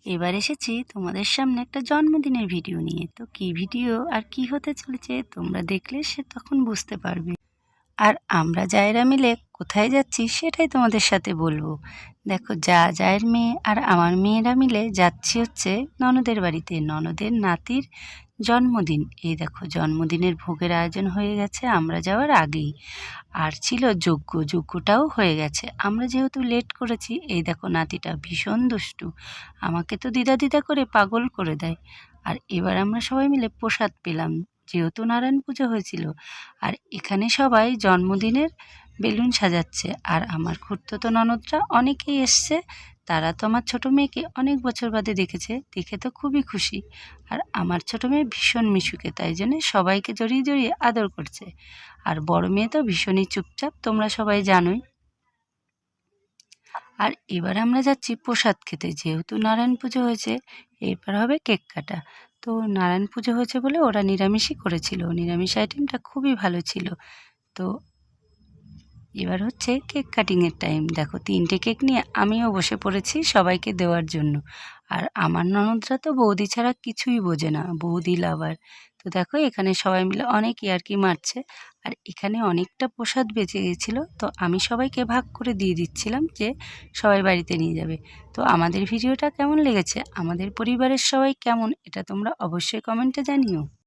এবার এসেছি তোমাদের সামনে একটা জন্মদিনের ভিডিও নিয়ে। তো কি ভিডিও আর কি হতে চলেছে তোমরা দেখলে সে তখন বুঝতে পারবে। আর আমরা জায়েরা মিলে কোথায় যাচ্ছি সেটাই তোমাদের সাথে বলবো। দেখো, জায়ের মেয়ে আর আমার মেয়েরা মিলে যাচ্ছি হচ্ছে ননদের বাড়িতে। ননদের নাতির জন্মদিন। এই দেখো, জন্মদিনের ভোগের আয়োজন হয়ে গেছে আমরা যাওয়ার আগেই। আর ছিল যজ্ঞটাও হয়ে গেছে। আমরা যেহেতু লেট করেছি, এই দেখো নাতিটা ভীষণ দুষ্টু, আমাকে তো দিদা দিদা করে পাগল করে দেয়। আর এবার আমরা সবাই মিলে প্রসাদ পেলাম, যেহেতু নারায়ণ পুজো হয়েছিল। আর এখানে সবাই জন্মদিনের বেলুন সাজাচ্ছে। আর আমার খুড়তুতো ননদরা অনেকেই এসছে। তারা তো আমার ছোটো মেয়েকে অনেক বছর বাদে দেখেছে, দেখে তো খুবই খুশি। আর আমার ছোটো মেয়ে ভীষণ মিশুকে, তাই জন্যে সবাইকে জড়িয়ে জড়িয়ে আদর করছে। আর বড় মেয়ে তো ভীষণই চুপচাপ, তোমরা সবাই জানোই। আর এবার আমরা যাচ্ছি প্রসাদ খেতে, যেহেতু নারায়ণ পুজো হয়েছে। এরপর হবে কেক কাটা। তো নারায়ণ পুজো হয়েছে বলে ওরা নিরামিষই করেছিল, নিরামিষ আইটেমটা খুবই ভালো ছিল। তো এবার হচ্ছে কেক কাটিংয়ের টাইম। দেখো, 3টে কেক নিয়ে আমিও বসে পড়েছি সবাইকে দেওয়ার জন্য। আর আমার ননদরা তো বৌদি ছাড়া কিছুই বোঝে না, বৌদি লাভার। তো দেখো, এখানে সবাই মিলে অনেক ইয়ার্কি মারছে। আর এখানে অনেকটা প্রসাদ বেঁচে গেছিলো, তো আমি সবাইকে ভাগ করে দিয়ে দিচ্ছিলাম যে সবাই বাড়িতে নিয়ে যাবে। তো আমাদের ভিডিওটা কেমন লেগেছে, আমাদের পরিবারের সবাই কেমন, এটা তোমরা অবশ্যই কমেন্টে জানিও।